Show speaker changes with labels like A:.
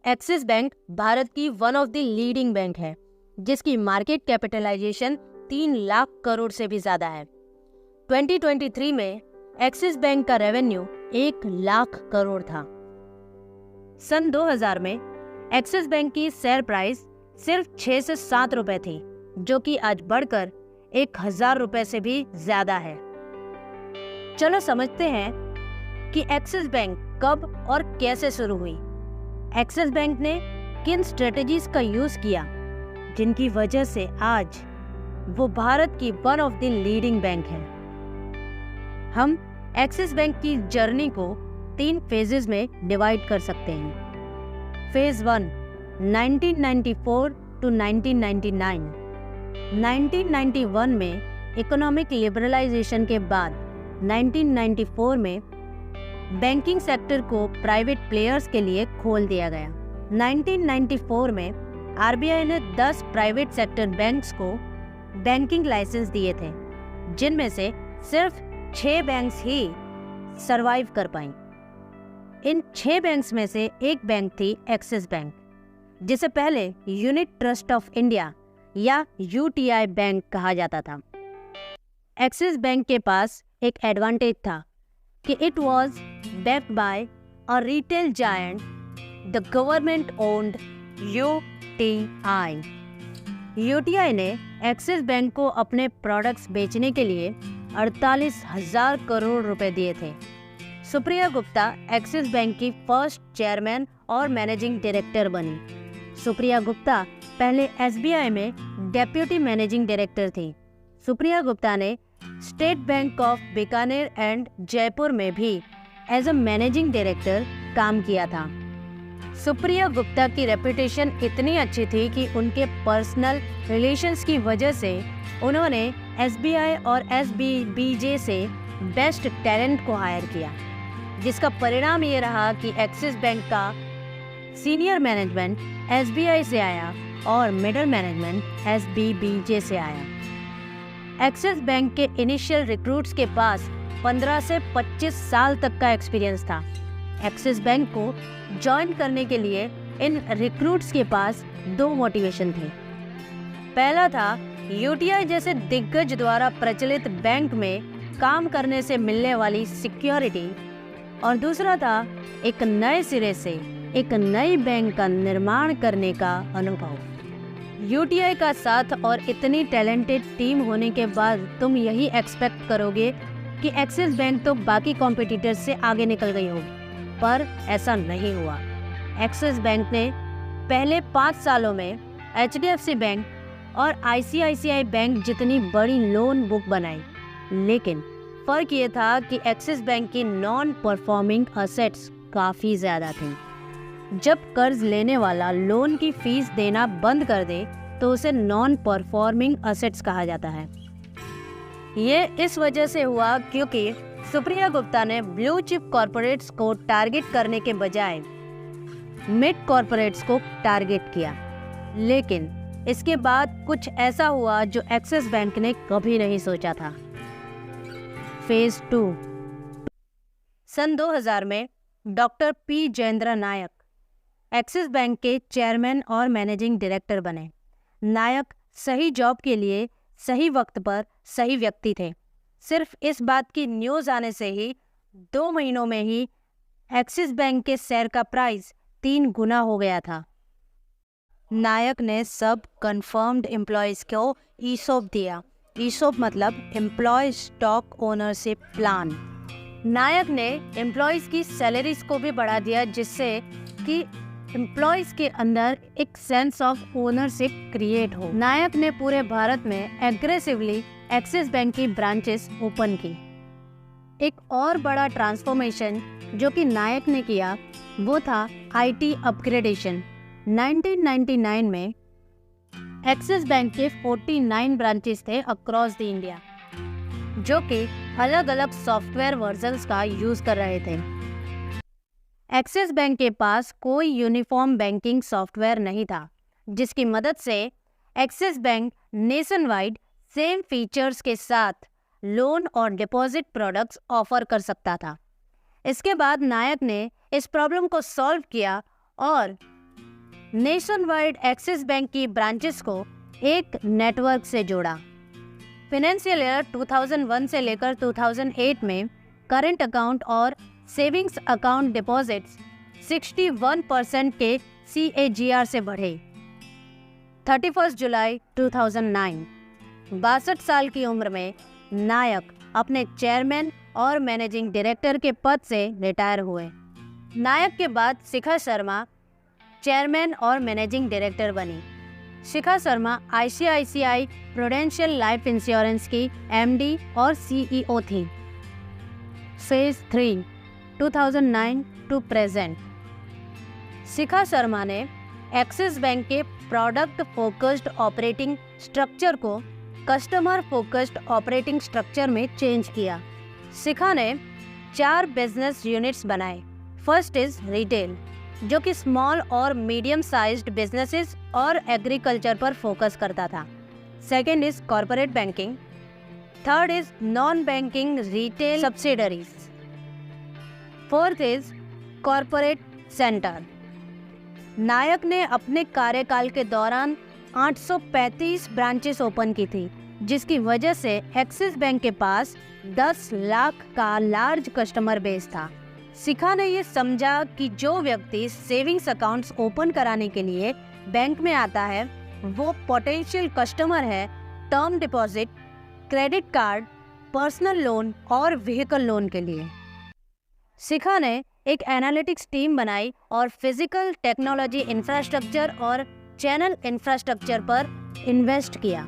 A: Axis bank Bharat की one of the leading bank है, जिसकी मार्केट कैपिटलाइजेशन 3 लाख करोड़ से भी ज्यादा है। 2023 में एक्सिस बैंक का रेवेन्यू 1 लाख करोड़ था। सन 2000 में एक्सिस बैंक की शेयर प्राइस सिर्फ 6 से 7 रुपए थी, जो कि आज बढ़कर 1000 रुपए से भी ज्यादा है। चलो समझते हैं कि एक्सिस बैंक कब और कैसे शुरू हुई। एक्सिस बैंक ने किन स्ट्रेटजीज का यूज किया जिनकी वजह से आज वो भारत की one of the leading bank है। हम एक्सिस बैंक की जर्नी को 3 फेजेस में डिवाइड कर सकते हैं। Phase 1 1994 to 1999। 1991 में इकोनॉमिक लिबरलाइजेशन के बाद 1994 में बैंकिंग सेक्टर को प्राइवेट प्लेयर्स के लिए खोल दिया गया। 1994 में आरबीआई ने 10 प्राइवेट सेक्टर बैंक्स को बैंकिंग लाइसेंस दिए थे, जिनमें से सिर्फ 6 बैंक्स ही सरवाइव कर पाईं। इन 6 बैंक्स में से एक बैंक थी एक्सिस बैंक, जिसे पहले यूनिट ट्रस्ट ऑफ इंडिया या यूटीआई बैंक कहा जाता था। एक्सिस बैंक के पास एक एडवांटेज था कि it was backed by a retail giant, the government owned UTI। UTI ने एक्सिस बैंक को अपने प्रोडक्ट्स बेचने के लिए 48,000 करोड़ रुपए दिए थे। सुप्रिया गुप्ता एक्सिस बैंक की फर्स्ट चेयरमैन और मैनेजिंग डायरेक्टर बनी। सुप्रिया गुप्ता पहले एसबीआई में डेप्यूटी मैनेजिंग डायरेक्टर थी। सुप्रिया गुप्ता ने state bank of Bikaner and Jaipur में भी एज अ मैनेजिंग डायरेक्टर काम किया था। सुप्रिया गुप्ता की रेपुटेशन इतनी अच्छी थी कि उनके पर्सनल रिलेशंस की वजह से उन्होंने एसबीआई और एसबीबीजे से बेस्ट टैलेंट को हायर किया, जिसका परिणाम ये रहा कि एक्सिस बैंक का सीनियर मैनेजमेंट एसबीआई से आया और मिडिल मैनेजमेंट एसबीबीजे से आया। एक्सिस बैंक के इनिशियल रिक्रूट्स के पास 15 से 25 साल तक का एक्सपीरियंस था। एक्सिस बैंक को ज्वाइन करने के लिए इन रिक्रूट्स के पास 2 मोटिवेशन थे। पहला था यूटीआई जैसे दिग्गज द्वारा प्रचलित बैंक में काम करने से मिलने वाली सिक्योरिटी, और दूसरा था एक नए सिरे से एक नई बैंक का निर्माण करने का अनुभव। यूटीआई का साथ और इतनी टैलेंटेड टीम होने के बाद तुम यही एक्सपेक्ट करोगे कि एक्सिस बैंक तो बाकी कॉम्पिटिटर्स से आगे निकल गई हो, पर ऐसा नहीं हुआ। एक्सिस बैंक ने पहले 5 सालों में एचडीएफसी बैंक और आईसीआईसीआई बैंक जितनी बड़ी लोन बुक बनाई, लेकिन फर्क ये था कि एक्सिस बैंक की नॉन परफॉर्मिंग असेट्स काफ़ी ज़्यादा थी। जब कर्ज लेने वाला लोन की फीस देना बंद कर दे तो उसे नॉन परफॉर्मिंग असेट्स कहा जाता है। ये इस वजह से हुआ क्योंकि सुप्रिया गुप्ता ने ब्लू चिप कॉर्पोरेट्स को टारगेट करने के बजाय मिड कॉर्पोरेट्स को टारगेट किया। लेकिन इसके बाद कुछ ऐसा हुआ जो एक्सिस बैंक ने कभी नहीं सोचा था। फेज 2 सन 2000 में डॉक्टर पी जयेंद्र नायक एक्सिस बैंक के चेयरमैन और मैनेजिंग डायरेक्टर बने। नायक सही जॉब के लिए सही वक्त पर सही व्यक्ति थे। सिर्फ इस बात की न्यूज़ आने से ही 2 महीनों में ही एक्सिस बैंक के शेयर का प्राइस 3 गुना हो गया था। नायक ने सब कंफर्म्ड एम्प्लॉयज़ को ईसोप दिया। ईसोप मतलब एम्प्लॉय स्टॉक ओनरशिप प्लान। नायक ने एम्प्लॉयज़ की सैलरीज को भी बढ़ा दिया, जिससे कि एम्प्लॉयज़ के अंदर एक सेंस ऑफ ओनरशिप क्रिएट हो। नायक ने पूरे भारत में एग्रेसिवली एक्सिस बैंक की ब्रांचेस ओपन की। एक और बड़ा ट्रांसफॉर्मेशन जो कि नायक ने किया वो था आईटी अपग्रेडेशन। 1999 में एक्सिस बैंक के 49 ब्रांचेस थे अक्रॉस द इंडिया, जो कि अलग अलग सॉफ्टवेयर वर्जन्स का यूज कर रहे थे। एक्सिस बैंक के पास कोई यूनिफॉर्म बैंकिंग सॉफ्टवेयर नहीं था, जिसकी मदद से axis bank nation wide same features के साथ लोन और डिपॉजिट प्रोडक्ट्स ऑफर कर सकता था। इसके बाद नायक ने इस प्रॉब्लम को सॉल्व किया और नेशन वाइड एक्सिस बैंक की ब्रांचेस को एक नेटवर्क से जोड़ा। फाइनेंशियल ईयर 2001 से लेकर 2008 में करंट अकाउंट और सेविंग्स अकाउंट डिपॉजिट्स 61% के CAGR से बढ़े। 31 जुलाई 2009, 62 साल की उम्र में नायक अपने चेयरमैन और मैनेजिंग डायरेक्टर के पद से रिटायर हुए। नायक के बाद शिखा शर्मा चेयरमैन और मैनेजिंग डायरेक्टर बनी। Shikha Sharma ICICI prudential life insurance की MD और CEO थी। Phase 3 2009 to present. Shikha Sharma ने एक्सिस बैंक के प्रोडक्ट फोकस्ड ऑपरेटिंग स्ट्रक्चर को कस्टमर फोकस्ड ऑपरेटिंग स्ट्रक्चर में चेंज किया। शिखा ने 4 बिजनेस यूनिट्स बनाए। फर्स्ट इज रिटेल, जो कि स्मॉल और मीडियम साइज्ड बिजनेसेस और एग्रीकल्चर पर फोकस करता था। Second is corporate banking. Third is non banking retail subsidiaries. Fourth is corporate centre. Nayak ने अपने कार्यकाल के दौरान 835 ब्रांचेस ओपन की थी, जिसकी वजह से एक्सिस बैंक के पास 10 लाख का लार्ज कस्टमर बेस था। शिखा ने ये समझा कि जो व्यक्ति सेविंग्स अकाउंट्स ओपन कराने के लिए बैंक में आता है वो पोटेंशियल कस्टमर है term deposit, credit card, personal loan और व्हीकल लोन के लिए। शिखा ने एक एनालिटिक्स टीम बनाई और फिजिकल टेक्नोलॉजी इंफ्रास्ट्रक्चर और चैनल इंफ्रास्ट्रक्चर पर इन्वेस्ट किया।